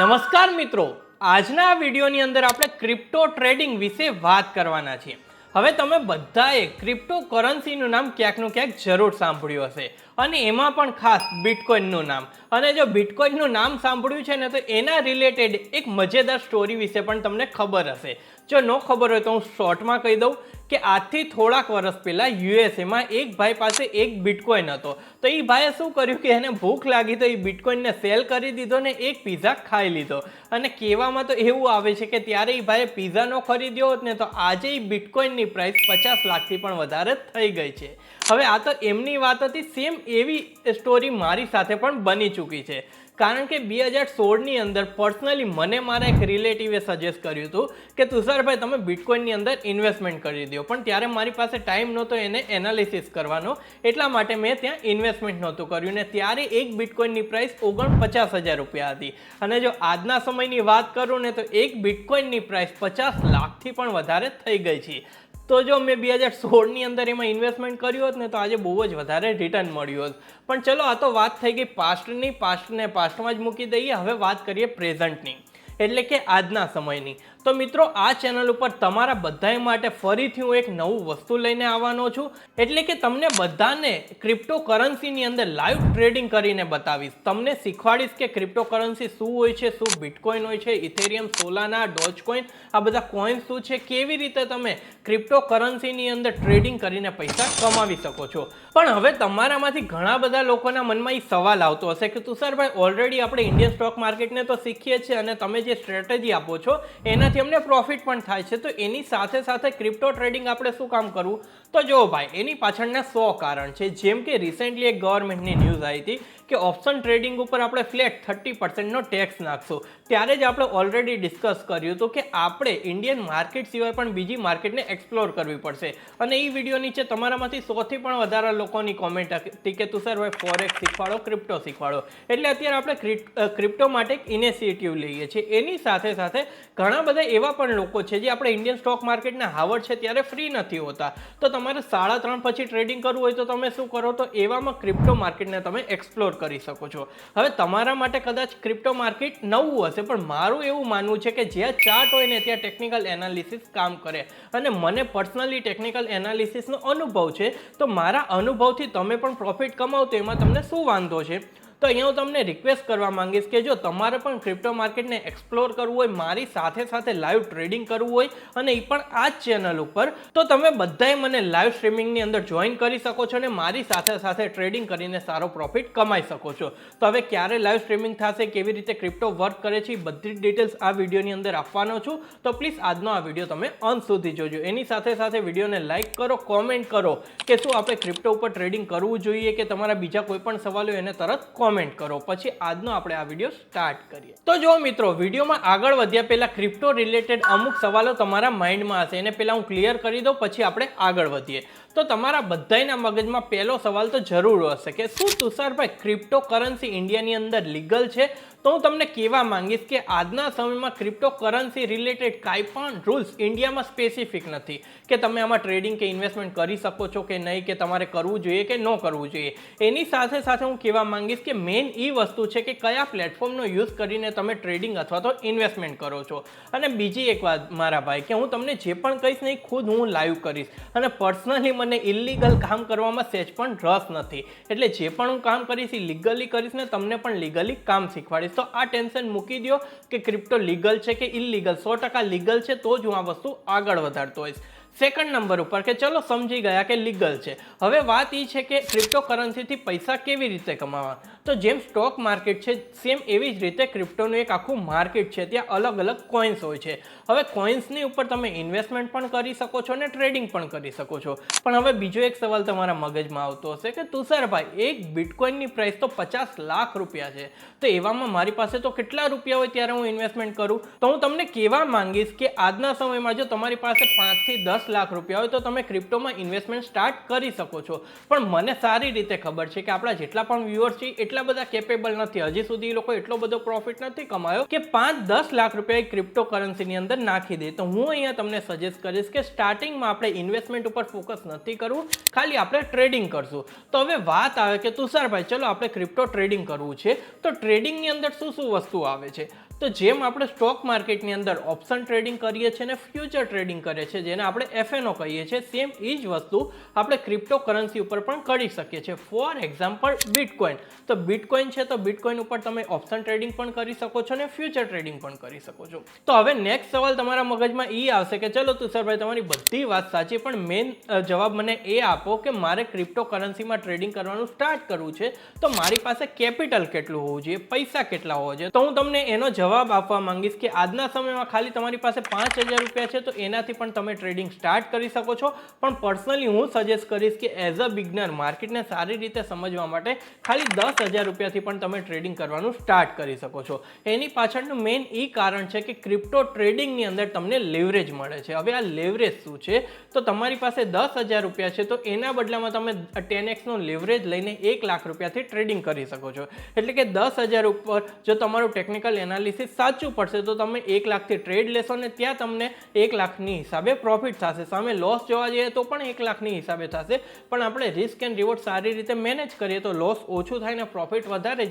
નમસ્કાર મિત્રો, આજના આ વિડીયોની અંદર આપણે ક્રિપ્ટો ટ્રેડિંગ વિશે વાત કરવાના છીએ. હવે તમે બધાએ ક્રિપ્ટો કરન્સીનું નામ ક્યાંકનું ક્યાંક જરૂર સાંભળ્યું હશે અને એમાં પણ ખાસ બિટકોઇનનું નામ. અને જો બિટકોઇનનું નામ સાંભળ્યું છે ને તો એના રિલેટેડ એક મજેદાર સ્ટોરી વિશે પણ તમને ખબર હશે. જો ન ખબર હોય તો હું શોર્ટમાં કહી દઉં કે આજથી થોડાક વર્ષ પહેલાં યુએસએમાં એક ભાઈ પાસે એક બિટકોઇન હતો. તો એ ભાઈએ શું કર્યું કે એને ભૂખ લાગી તો એ બિટકોઇનને સેલ કરી દીધો ને એક પીઝા ખાઈ લીધો. અને કહેવામાં તો એવું આવે છે કે ત્યારે એ ભાઈએ પીઝા ન ખરીદ્યો હોત ને તો આજે એ બિટકોઇનની પ્રાઇસ 50 લાખથી પણ વધારે થઈ ગઈ છે. હવે આ તો એમની વાત હતી, સેમ એવી સ્ટોરી મારી સાથે પણ બની ચૂકી છે. કારણ કે 2016ની અંદર પર્સનલી મને મારા એક રિલેટિવે સજેસ્ટ કર્યું હતું કે તુષારભાઈ તમે બિટકોઇનની અંદર ઇન્વેસ્ટમેન્ટ કરી દો. પણ ત્યારે મારી પાસે ટાઈમ નહોતો એને એનાલિસિસ કરવાનો, એટલા માટે મેં ત્યાં ઇન્વેસ્ટમેન્ટ નહોતું કર્યું. ને ત્યારે એક બિટકોઇનની પ્રાઇસ 49,000 રૂપિયા હતી. અને જો આજના સમયની વાત કરું ને તો એક બિટકોઇનની પ્રાઇસ 50 લાખથી પણ વધારે થઈ ગઈ છે. તો જો મેં 2016ની અંદર એમાં ઇન્વેસ્ટમેન્ટ કર્યું હોત ને તો આજે બહુ જ વધારે રિટર્ન મળ્યું હોત. પણ ચલો, આ તો વાત થઈ ગઈ પાસ્ટની. પાસ્ટને પાસ્ટમાં જ મૂકી દઈએ. હવે વાત કરીએ પ્રેઝન્ટની, એટલે કે આજના સમયની. તો મિત્રો, આ ચેનલ ઉપર તમારા બધા માટે ફરીથી હું એક નવું વસ્તુ લઈને આવવાનો છું. એટલે કે તમને બધાને ક્રિપ્ટો કરન્સીની અંદર લાઈવ ટ્રેડિંગ કરીને બતાવીશ. તમને શીખવાડીશ કે ક્રિપ્ટો કરન્સી શું હોય છે, શું બિટકોઇન હોય છે, ઇથેરિયમ, સોલાના, ડોજકોઇન, આ બધા કોઇન્સ શું છે, કેવી રીતે તમે ક્રિપ્ટો કરન્સીની અંદર ટ્રેડિંગ કરીને પૈસા કમાવી શકો છો. પણ હવે તમારામાંથી ઘણા બધા લોકોના મનમાં એ સવાલ આવતો હશે કે તુષારભાઈ, ઓલરેડી આપણે ઇન્ડિયન સ્ટોક માર્કેટને તો શીખીએ છીએ અને તમે જે સ્ટ્રેટેજી આપો છો એનાથી અમને પ્રોફિટ પણ થાય છે, તો એની સાથે સાથે ક્રિપ્ટો ટ્રેડિંગ આપણે શું કામ કરવું? તો જો ભાઈ, એની પાછળના 100 કારણ છે. જેમ કે રિસેન્ટલી એક ગવર્મેન્ટની ન્યૂઝ આવી હતી કે ઓપ્શન ટ્રેડિંગ ઉપર આપણે ફ્લેટ 30% ટેક્સ નાખશું. ત્યારે જ આપણે ઓલરેડી ડિસ્કસ કર્યું હતું કે આપણે ઇન્ડિયન માર્કેટ સિવાય પણ બીજી માર્કેટને એક્સપ્લોર કરવી પડશે. અને એ વિડીયો નીચે તમારામાંથી 100થી પણ વધારે લોકોની કોમેન્ટ હતી કે તુષારભાઈ ફોરેક્સ શીખવાડો, ક્રિપ્ટો શીખવાડો. એટલે અત્યારે આપણે ક્રિપ્ટો માટે એક ઇનિશિયેટિવ લઈએ છીએ. એની સાથે સાથે ઘણા બધા એવા પણ લોકો છે જે આપણે ઇન્ડિયન સ્ટોક માર્કેટના હાવડ છે ત્યારે ફ્રી નથી હોતા. તો તમારે 3:30 પછી ટ્રેડિંગ કરવું હોય તો તમે શું કરો? તો એવામાં ક્રિપ્ટો માર્કેટને તમે એક્સપ્લોર કરી શકો છો. હવે તમારા માટે કદાચ ક્રિપ્ટો માર્કેટ નવું હશે, પણ મારું એવું માનવું છે કે જ્યાં ચાર્ટ હોય ને ત્યાં ટેકનિકલ એનાલિસિસ કામ કરે. અને મને પર્સનલી ટેકનિકલ એનાલિસિસનો અનુભવ છે, તો મારા અનુભવથી તમે પણ પ્રોફિટ કમાવો તો એમાં તમને શું વાંધો છે? તો અહીંયા હું તમને રિક્વેસ્ટ કરવા માંગીશ કે જો તમારે પણ ક્રિપ્ટો માર્કેટને એક્સપ્લોર કરવું હોય, મારી સાથે સાથે લાઈવ ટ્રેડિંગ કરવું હોય અને એ પણ આ જ ચેનલ ઉપર, તો તમે બધાએ મને લાઈવ સ્ટ્રીમિંગની અંદર જોઈન કરી શકો છો અને મારી સાથે સાથે ટ્રેડિંગ કરીને સારો પ્રોફિટ કમાઈ શકો છો. તો હવે ક્યારે લાઈવ સ્ટ્રીમિંગ થશે, કેવી રીતે ક્રિપ્ટો વર્ક કરે છે, એ બધી ડિટેલ્સ આ વિડીયોની અંદર આપવાનો છું. તો પ્લીઝ આજનો આ વિડીયો તમે અંત સુધી જોજો. એની સાથે સાથે વિડીયોને લાઈક કરો, કોમેન્ટ કરો કે શું આપણે ક્રિપ્ટો ઉપર ટ્રેડિંગ કરવું જોઈએ, કે તમારા બીજા કોઈ પણ સવાલ હોય એને તરત કોમેન્ટ કરો. પછી આજનો આપણે આ વિડીયો સ્ટાર્ટ કરીએ. તો જો મિત્રો, વિડીયોમાં આગળ વધ્યા પહેલા ક્રિપ્ટો રિલેટેડ અમુક સવાલો તમારા માઇન્ડમાં હશે, એને પહેલા હું ક્લિયર કરી દઉં, પછી આપણે આગળ વધીએ. તો તમારા બધાના મગજમાં પહેલો સવાલ તો જરૂર હશે કે શું તુષારભાઈ ક્રિપ્ટો કરન્સી ઇન્ડિયાની અંદર લીગલ છે? તો હું તમને કહેવા માંગીશ કે આજના સમયમાં ક્રિપ્ટો કરન્સી રિલેટેડ કાંઈ પણ રૂલ્સ ઇન્ડિયામાં સ્પેસિફિક નથી કે તમે આમાં ટ્રેડિંગ કે ઇન્વેસ્ટમેન્ટ કરી શકો છો કે નહીં, કે તમારે કરવું જોઈએ કે ન કરવું જોઈએ. એની સાથે સાથે હું કહેવા માંગીશ કે મેઇન એ વસ્તુ છે કે કયા પ્લેટફોર્મનો યુઝ કરીને તમે ટ્રેડિંગ અથવા તો ઇન્વેસ્ટમેન્ટ કરો છો. અને બીજી એક વાત મારા ભાઈ, કે હું તમને જે પણ કહીશ ને એ ખુદ હું લાઈવ કરીશ. અને પર્સનલી મને ઇલીગલ કામ કરવામાં સહેજ પણ રસ નથી. એટલે જે પણ હું કામ કરીશ એ લીગલી કરીશ ને તમને પણ લીગલી કામ શીખવાડીશ. તો આ ટેન્શન મૂકી દો કે ક્રિપ્ટો લીગલ છે કે ઇલીગલ. 100% લીગલ છે તો જ હું આ વસ્તુ આગળ વધારતો હોઈશ. સેકન્ડ નંબર ઉપર કે ચલો સમજી ગયા કે લીગલ છે. હવે વાત એ છે કે ક્રિપ્ટો કરન્સીથી પૈસા કેવી રીતે કમાવા. તો જેમ સ્ટોક માર્કેટ છે, સેમ એવી જ રીતે ક્રિપ્ટોનું એક આખું માર્કેટ છે. ત્યાં અલગ અલગ કોઇન્સ હોય છે. હવે કોઇન્સની ઉપર તમે ઇન્વેસ્ટમેન્ટ પણ કરી શકો છો અને ટ્રેડિંગ પણ કરી શકો છો. પણ હવે બીજો એક સવાલ તમારા મગજમાં આવતો હશે કે તુષારભાઈ, એક બિટકોઇનની પ્રાઇસ તો 50 લાખ રૂપિયા છે, તો એવામાં મારી પાસે તો કેટલા રૂપિયા હોય ત્યારે હું ઇન્વેસ્ટમેન્ટ કરું? તો હું તમને કહેવા માંગીશ કે આજના સમયમાં જો તમારી પાસે 5 થી 10 લાખ રૂપિયા હોય તો તમે ક્રિપ્ટોમાં ઇન્વેસ્ટમેન્ટ સ્ટાર્ટ કરી શકો છો. પણ મને સારી રીતે ખબર છે કે આપણા જેટલા પણ વ્યુઅર્સ છે એટલા બધા કેપેબલ નથી, હજી સુધી એ લોકો એટલો બધો પ્રોફિટ નથી કમાયો કે 5-10 લાખ રૂપિયા ક્રિપ્ટો કરન્સીની અંદર નાખી દે. તો હું અહીંયા તમને સજેસ્ટ કરીશ કે સ્ટાર્ટિંગમાં આપણે ઇન્વેસ્ટમેન્ટ ઉપર ફોકસ નથી કરવું, ખાલી આપણે ટ્રેડિંગ કરશું. તો હવે વાત આવે કે તુષારભાઈ ચલો આપણે ક્રિપ્ટો ટ્રેડિંગ કરવું છે, તો ટ્રેડિંગની અંદર શું શું વસ્તુ આવે છે? તો જેમ આપણે સ્ટોક માર્કેટની અંદર ઓપ્શન ટ્રેડિંગ કરીએ છીએ અને ફ્યુચર ટ્રેડિંગ કરીએ છીએ, જેને આપણે FNO કહીએ છીએ, સેમ એ જ વસ્તુ આપણે ક્રિપ્ટોકરન્સી ઉપર પણ કરી શકીએ છીએ. For example bitcoin. તો બિટકોઇન છે તો બિટકોઇન ઉપર તમે ઓપ્શન ટ્રેડિંગ પણ કરી શકો છો અને ફ્યુચર ટ્રેડિંગ પણ કરી શકો છો. તો હવે નેક્સ્ટ સવાલ તમારા મગજમાં એ આવશે કે ચલો તુષારભાઈ, તમારી બધી વાત સાચી, પણ મેઇન જવાબ મને એ આપો કે મારે ક્રિપ્ટોકરન્સીમાં ટ્રેડિંગ કરવાનું સ્ટાર્ટ કરવું છે તો મારી પાસે કેપિટલ કેટલું હોવું જોઈએ, પૈસા કેટલા હોવા જોઈએ? તો હું તમને એનો જવાબ આપવા માંગીશ કે આજના સમયમાં ખાલી તમારી પાસે 5,000 રૂપિયા છે તો એનાથી પણ તમે ટ્રેડિંગ સ્ટાર્ટ કરી શકો છો. પણ પર્સનલી હું સજેસ્ટ કરીશ કે એઝ અ બિગનર માર્કેટને સારી રીતે સમજવા માટે ખાલી 10,000 રૂપિયાથી પણ તમે ટ્રેડિંગ કરવાનું સ્ટાર્ટ કરી શકો છો. એની પાછળનું મેઇન એ કારણ છે કે ક્રિપ્ટો ટ્રેડિંગની અંદર તમને લેવરેજ મળે છે. હવે આ લેવરેજ શું છે? તો તમારી પાસે 10,000 રૂપિયા છે તો એના બદલામાં તમે 10x નો લેવરેજ લઈને 1 લાખ રૂપિયાથી ટ્રેડિંગ કરી શકો છો. એટલે કે 10,000 ઉપર જો તમારું ટેકનિકલ એનાલિસિસ સાચું પડશે તો તમે 1 લાખથી ટ્રેડ લેશો ને ત્યાં તમને 1 લાખની હિસાબે પ્રોફિટ થશે. સામે લોસ જોવા જઈએ તો પણ 1 લાખની હિસાબે થશે. પણ આપણે રિસ્ક એન્ડ રિવોર્ડ સારી રીતે મેનેજ કરીએ તો લોસ ઓછું થાય ને પ્રોફિટ વધારે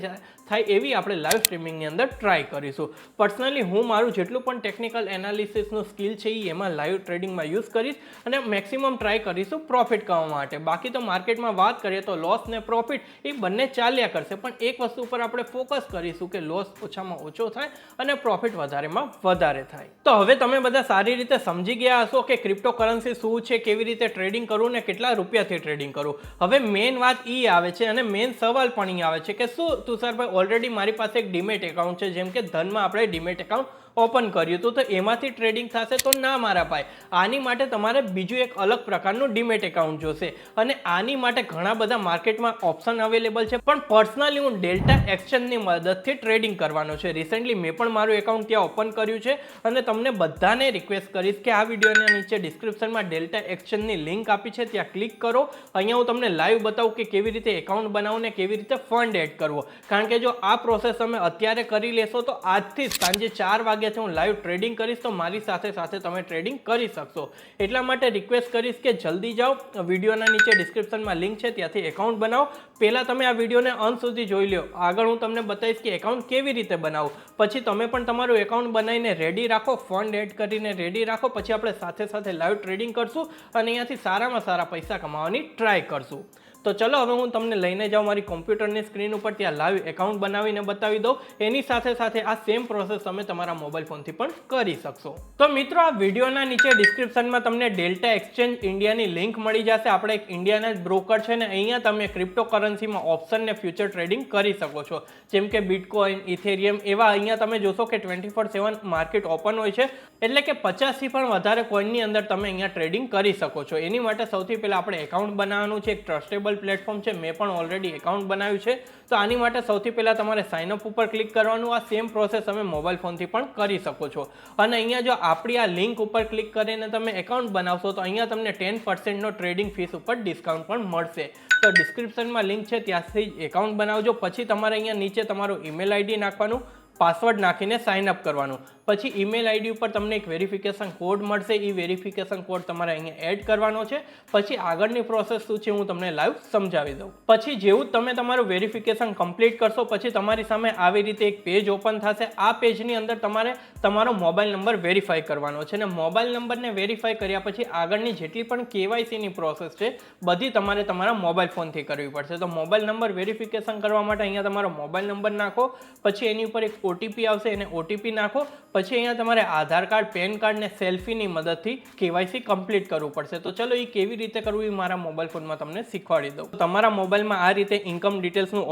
થાય એવી આપણે લાઈવ સ્ટ્રીમિંગની અંદર ટ્રાય કરીશું. પર્સનલી હું મારું જેટલું પણ ટેકનિકલ એનાલિસિસનું સ્કિલ છે એ એમાં લાઈવ ટ્રેડિંગમાં યુઝ કરીશ અને મેક્સિમમ ટ્રાય કરીશું પ્રોફિટ કમાવા માટે. બાકી તો માર્કેટમાં વાત કરીએ તો લોસ ને પ્રોફિટ એ બંને ચાલ્યા કરશે, પણ એક વસ્તુ ઉપર આપણે ફોકસ કરીશું કે લોસ ઓછામાં ઓછો થાય અને પ્રોફિટ વધારેમાં વધારે થાય. તો હવે તમે બધા સારી રીતે સમજી ગયા હશો કે ક્રિપ્ટોકરન્સી શું છે, કેવી રીતે ટ્રેડિંગ કરવું ને કેટલા રૂપિયાથી ટ્રેડિંગ કરવું. હવે મેઇન વાત એ આવે છે અને મેઇન સવાલ પણ એ આવે છે કે શું તુષારભાઈ ઓલરેડી મારી પાસે એક ડીમેટ એકાઉન્ટ છે, જેમ કે ધનમાં આપણે ડીમેટ એકાઉન્ટ ઓપન કર્યું હતું તો એમાંથી ટ્રેડિંગ થશે? તો ના મારા ભાઈ, આની માટે તમારે બીજું એક અલગ પ્રકારનું ડીમેટ એકાઉન્ટ જોશે અને આની માટે ઘણા બધા માર્કેટમાં ઓપ્શન અવેલેબલ છે. પણ પર્સનલી હું ડેલ્ટા એક્સચેન્જની મદદથી ટ્રેડિંગ કરવાનો છે. રિસેન્ટલી મેં પણ મારું એકાઉન્ટ ત્યાં ઓપન કર્યું છે અને તમને બધાને રિક્વેસ્ટ કરીશ કે આ વિડીયોના નીચે ડિસ્ક્રિપ્શનમાં ડેલ્ટા એક્સચેન્જની લિંક આપી છે, ત્યાં ક્લિક કરો. અહીંયા હું તમને લાઈવ બતાવું કે કેવી રીતે એકાઉન્ટ બનાવવું ને કેવી રીતે ફંડ એડ કરવો. કારણ કે જો આ પ્રોસેસ તમે અત્યારે કરી લેશો તો આજથી સાંજે 4 વાગ્યાથી હું લાઈવ ટ્રેડિંગ કરીશ તો મારી સાથે તમે ટ્રેડિંગ કરી શકશો. એટલા માટે રિક્વેસ્ટ કરીશ કે જલ્દી જાઓ, વિડીયોના નીચે ડિસ્ક્રિપ્શનમાં લિંક છે ત્યાંથી એકાઉન્ટ બનાવો. પહેલાં તમે આ વિડીયોને અંત સુધી જોઈ લો. આગળ હું તમને બતાવીશ કે એકાઉન્ટ કેવી રીતે બનાવવું. પછી તમે પણ તમારું એકાઉન્ટ બનાવીને રેડી રાખો, ફંડ એડ કરીને રેડી રાખો. પછી આપણે સાથે લાઈવ ટ્રેડિંગ કરશું અને અહીંયાથી સારામાં સારા પૈસા કમાવાની ટ્રાય કરશું. તો ચલો હવે હું તમને લઈને જાઉં મારી કોમ્પ્યુટરની સ્ક્રીન ઉપર, ત્યાં લાઈવ એકાઉન્ટ બનાવીને બતાવી દઉં. એની સાથે આ સેમ પ્રોસેસ તમે તમારા મોબાઈલ ફોનથી પણ કરી શકશો. તો મિત્રો આ વિડીયોના નીચે ડિસ્ક્રિપ્શનમાં તમને ડેલ્ટા એક્સચેન્જ ઇન્ડિયાની લિંક મળી જશે. આપણે એક ઇન્ડિયાના જ બ્રોકર છે ને અહીંયા તમે ક્રિપ્ટોકરન્સીમાં ઓપ્શન ને ફ્યુચર ટ્રેડિંગ કરી શકો છો. જેમ કે બિટકોઇન, ઇથેરિયમ એવા અહીંયા તમે જોશો કે 24/7 માર્કેટ ઓપન હોય છે. એટલે કે 50થી પણ વધારે કોઈનની અંદર તમે અહીંયા ટ્રેડિંગ કરી શકો છો. એની માટે સૌથી પહેલાં આપણે એકાઉન્ટ બનાવવાનું છે. એક ટ્રસ્ટેબલ પ્લેટફોર્મ છે, મેં પણ ઓલરેડી એકાઉન્ટ બનાવ્યું છે. તો આની માટે સૌથી પહેલાં તમારે સાઇન અપ ઉપર ક્લિક કરવાનું. આ સેમ પ્રોસેસ તમે મોબાઈલ ફોનથી પણ કરી શકો છો. અને અહીંયા જો આપણી આ લિંક ઉપર ક્લિક કરીને તમે એકાઉન્ટ બનાવશો તો અહીંયા તમને 10% ટ્રેડિંગ ફીસ ઉપર ડિસ્કાઉન્ટ પણ મળશે. તો ડિસ્ક્રિપ્શનમાં લિંક છે, ત્યાંથી એકાઉન્ટ બનાવજો. પછી તમારે અહીંયા નીચે તમારું ઈમેલ આઈડી નાખવાનું, પાસવર્ડ નાખીને સાઇન અપ કરવાનું. પછી ઈમેલ આઈડી ઉપર તમને એક વેરિફિકેશન કોડ મળશે. એ વેરિફિકેશન કોડ તમારે અહીંયા એડ કરવાનો છે. પછી આગળની પ્રોસેસ શું છે હું તમને લાઈવ સમજાવી દઉં. પછી જેવું તમે તમારું વેરિફિકેશન કમ્પ્લીટ કરશો પછી તમારી સામે આવી રીતે એક પેજ ઓપન થશે. આ પેજની અંદર તમારે તમારો મોબાઈલ નંબર વેરીફાઈ કરવાનો છે અને મોબાઈલ નંબરને વેરીફાઈ કર્યા પછી આગળની જેટલી પણ કેવાયસીની પ્રોસેસ છે બધી તમારે તમારા મોબાઈલ ફોનથી કરવી પડશે. તો મોબાઈલ નંબર વેરિફિકેશન કરવા માટે અહીંયા તમારો મોબાઈલ નંબર નાખો. પછી એની ઉપર એક ઓટીપી આવશે, એને ઓટીપી નાખો. પછી અહીંયા તમારે આધાર કાર્ડ, પેન કાર્ડ ને સેલ્ફીની મદદથી કેવાયસી કમ્પ્લીટ કરવું પડશે. તો ચલો એ કેવી રીતે કરવું એ મારા મોબાઈલ ફોનમાં તમને શીખવાડી દઉં. તમારા મોબાઈલમાં આ રીતે ઇન્કમ ડિટેલ્સનું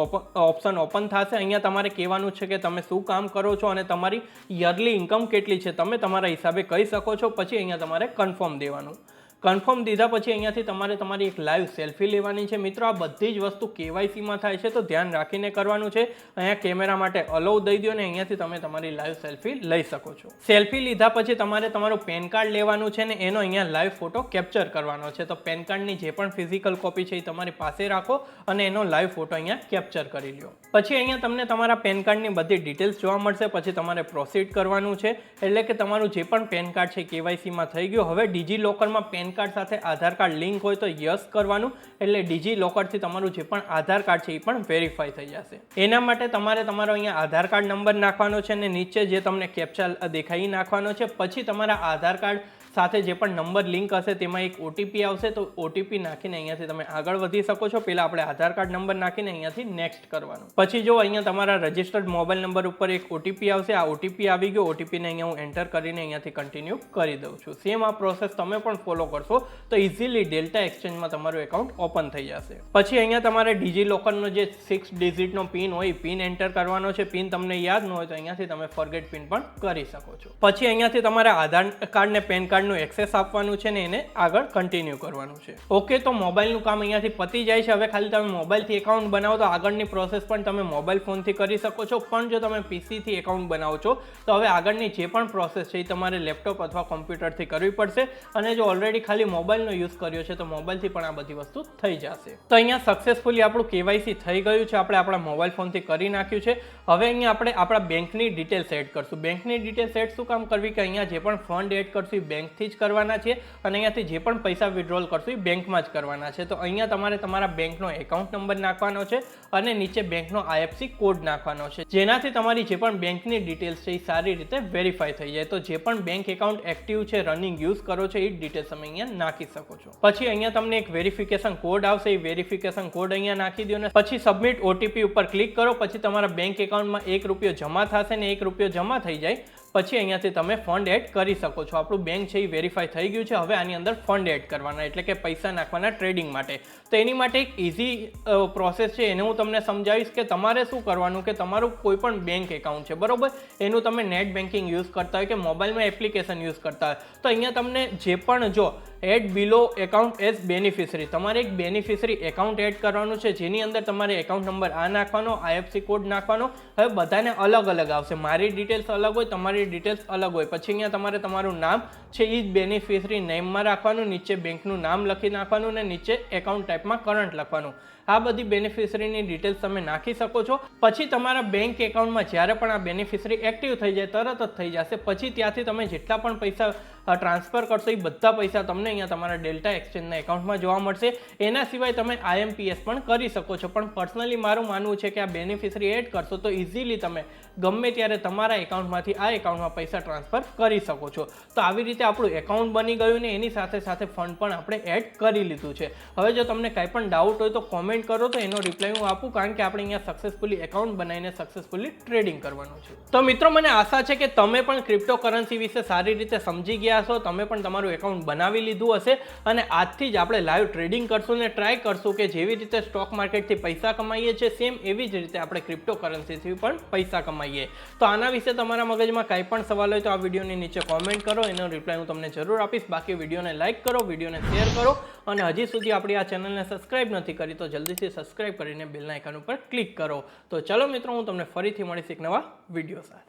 ઓપ્શન ઓપન થશે. અહીંયા તમારે કહેવાનું છે કે તમે શું કામ કરો છો અને તમારી યરલી ઇન્કમ કેટલી છે તમે તમારા હિસાબે કહી શકો છો. પછી અહીંયા તમારે કન્ફર્મ દેવાનું. કન્ફર્મ દીધા પછી અહીંયાથી તમારે તમારી એક લાઈવ સેલ્ફી લેવાની છે. મિત્રો આ બધી જ વસ્તુ કેવાયસીમાં થાય છે તો ધ્યાન રાખીને કરવાનું છે. અહીંયા કેમેરા માટે અલાઉ દઈ દો ને અહીંયાથી તમે તમારી લાઈવ સેલ્ફી લઈ શકો છો. સેલ્ફી લીધા પછી તમારે તમારું પેન કાર્ડ લેવાનું છે ને એનો અહીંયા લાઈવ ફોટો કેપ્ચર કરવાનો છે. તો પેન કાર્ડની જે પણ ફિઝિકલ કોપી છે એ તમારી પાસે રાખો અને એનો લાઈવ ફોટો અહીંયા કેપ્ચર કરી લો. પછી અહીંયા તમને તમારા પેન કાર્ડની બધી ડિટેલ્સ જોવા મળશે. પછી તમારે પ્રોસીડ કરવાનું છે. એટલે કે તમારું જે પણ પેન કાર્ડ છે કેવાયસીમાં થઈ ગયું. હવે ડિજીલોકરમાં પેન પેન કાર્ડ સાથે આધાર કાર્ડ લિંક હોય તો યસ કરવાનું, એટલે ડિજી લોકરથી તમારું જે પણ આધાર કાર્ડ છે એ પણ વેરીફાઈ થઈ જશે. એના માટે તમારે તમારો અહીંયા આધાર કાર્ડ નંબર નાખવાનો છે અને નીચે જે તમને કેપ્ચા દેખાઈ નાખવાનો છે. પછી તમારા આધાર કાર્ડ સાથે જે પણ નંબર લિંક હશે તેમાં એક ઓટીપી આવશે, તો ઓટીપી નાખીને અહીંયાથી તમે આગળ વધી શકો છો. પહેલાં આપણે આધાર કાર્ડ નંબર નાખીને અહીંયાથી નેક્સ્ટ કરવાનું. પછી જો અહીંયા તમારા રજિસ્ટર્ડ મોબાઈલ નંબર ઉપર એક ઓટીપી આવશે, આ ઓટીપી આવી ગયો. ઓટીપીને અહીંયા હું એન્ટર કરીને અહીંયાથી કન્ટિન્યુ કરી દઉં છું. સેમ આ પ્રોસેસ તમે પણ ફોલો કરશો તો ઇઝીલી ડેલ્ટા એક્સચેન્જમાં તમારું એકાઉન્ટ ઓપન થઈ જશે. પછી અહીંયા તમારે ડિજી લોકરનો જે 6 ડિજિટનો પિન હોય એ પિન એન્ટર કરવાનો છે. પિન તમને યાદ ન હોય તો અહીંયાથી તમે ફોરગેટ પિન પણ કરી શકો છો. પછી અહીંયાથી તમારે આધાર કાર્ડ ને પેન કાર્ડનું એક્સેસ આપવાનું છે ને એને આગળ કન્ટિન્યુ કરવાનું છે. ઓકે, તો મોબાઈલનું કામ અહીંયાથી પતી જાય છે. હવે ખાલી તમે મોબાઈલથી એકાઉન્ટ બનાવો તો આગળની પ્રોસેસ પણ તમે મોબાઈલ ફોનથી કરી શકો છો. પણ જો તમે પીસીથી એકાઉન્ટ બનાવો છો તો હવે આગળની જે પણ પ્રોસેસ છે એ તમારે લેપટોપ અથવા કોમ્પ્યુટરથી કરવી પડશે. અને જો ઓલરેડી ખાલી મોબાઈલનો યુઝ કર્યો છે તો મોબાઈલથી પણ આ બધી વસ્તુ થઈ જશે. તો અહીંયા સક્સેસફુલી આપણું કેવાયસી થઈ ગયું છે. આપણે આપણા મોબાઈલ ફોનથી કરી નાખ્યું છે. હવે અહીંયા આપણે આપણા બેંકની ડિટેલ્સ એડ કરશું. બેંકની ડિટેલ્સ એડ શું કામ કરવી કે અહીંયા જે પણ ફંડ એડ કરશું એ બેંકથી જ કરવાના છે અને અહીંયાથી જે પણ પૈસા વિડ્રોલ કરશું એ બેંકમાં જ કરવાના છે. તો અહીંયા તમારે તમારા બેંકનો એકાઉન્ટ નંબર નાખવાનો છે અને નીચે બેંકનો આઈએફસી કોડ નાખવાનો છે, જેનાથી તમારી જે પણ બેંકની ડિટેલ્સ છે એ સારી રીતે વેરીફાઈ થઈ જાય. તો જે પણ બેંક એકાઉન્ટ એક્ટિવ છે, રનિંગ યુઝ કરો છો એ ડિટેલ્સ તમે અહીંયા નાખી શકો છો. પછી અહીંયા તમને એક વેરિફિકેશન કોડ આવશે, એ વેરિફિકેશન કોડ અહીંયા નાખી દો અને પછી સબમિટ ઓટીપી ઉપર ક્લિક કરો. પછી તમારા બેંક એકાઉન્ટમાં ₹1 જમા થશે ને ₹1 જમા થઈ જાય પછી અહીંયાથી તમે ફંડ એડ કરી શકો છો. આપણું બેંક છે એ વેરીફાઈ થઈ ગયું છે. હવે આની અંદર ફંડ એડ કરવાના એટલે કે પૈસા નાખવાના ટ્રેડિંગ માટે. તો એની માટે એક ઇઝી પ્રોસેસ છે, એને હું તમને સમજાવીશ કે તમારે શું કરવાનું કે તમારું કોઈ પણ બેંક એકાઉન્ટ છે બરોબર, એનું તમે નેટ બેન્કિંગ યુઝ કરતા હોય કે મોબાઈલમાં એપ્લિકેશન યુઝ કરતા હોય તો અહીંયા તમને જે પણ જો એડ બિલો એકાઉન્ટ એઝ બેનિફિશરી, તમારે એક બેનિફિશરી એકાઉન્ટ એડ કરવાનું છે જેની અંદર તમારે એકાઉન્ટ નંબર આ નાખવાનો, આઈએફસી કોડ નાખવાનો. હવે બધાને અલગ અલગ આવશે. મારી ડિટેલ્સ અલગ હોય, તમારી ડિટેલ્સ અલગ હોય. પછી અહીંયા તમારે તમારું નામ છે એ જ બેનિફિશરી નેમમાં રાખવાનું, નીચે બેંકનું નામ લખી નાખવાનું અને નીચે એકાઉન્ટ ટાઈપમાં કરંટ લખવાનું. આ બધી બેનિફિશરીની ડિટેલ્સ તમે નાખી શકો છો. પછી તમારા બેંક એકાઉન્ટમાં જ્યારે પણ આ બેનિફિશરી એક્ટિવ થઈ જાય તરત જ થઈ જશે. પછી ત્યાંથી તમે જેટલા પણ પૈસા ટ્રાન્સફર કરશો એ બધા પૈસા તમને અહીંયા તમારા ડેલ્ટા એક્સચેન્જના એકાઉન્ટમાં જોવા મળશે. એના સિવાય તમે આઈએમપીએસ પણ કરી શકો છો. પણ પર્સનલી મારું માનવું છે કે આ બેનિફિશરી એડ કરશો તો ઇઝીલી તમે ગમે ત્યારે તમારા એકાઉન્ટમાંથી આ એકાઉન્ટમાં પૈસા ટ્રાન્સફર કરી શકો છો. તો આવી રીતે આપણું એકાઉન્ટ બની ગયું ને એની સાથે સાથે ફંડ પણ આપણે એડ કરી લીધું છે. હવે જો તમને કંઈ પણ ડાઉટ હોય તો કોમેન્ટ કરો તો એનો રિપ્લાય હું આપું, કારણ કે આપણે અહીંયા સક્સેસફુલી એકાઉન્ટ બનાવીને સક્સેસફુલી ટ્રેડિંગ કરવાનું છે. તો મિત્રો મને આશા છે કે તમે પણ ક્રિપ્ટોકરન્સી વિશે સારી રીતે સમજી ગયા છો. તમે પણ તમારું એકાઉન્ટ બનાવી લીધું હશે અને આજથી જ આપણે લાઈવ ટ્રેડિંગ કરશું ને ટ્રાય કરશું કે જેવી રીતે સ્ટોક માર્કેટથી પૈસા કમાઈએ છીએ સેમ એવી જ રીતે આપણે ક્રિપ્ટોકરન્સીથી પણ પૈસા કમાઈએ. તો આના વિશે તમારા મગજમાં કાંઈ પણ સવાલ હોય તો આ વિડીયોની નીચે કોમેન્ટ કરો, એનો રિપ્લાય હું તમને જરૂર આપીશ. બાકી વિડીયોને લાઇક કરો, વિડીયોને શેર કરો અને હજી સુધી આપણી આ ચેનલને સબસ્ક્રાઇબ નથી કરી તો જલ્દીથી સબસ્ક્રાઇબ કરીને બેલના આઇકન ઉપર ક્લિક કરો. તો ચલો મિત્રો, હું તમને ફરીથી મળીશ એક નવા વિડીયો સાથે.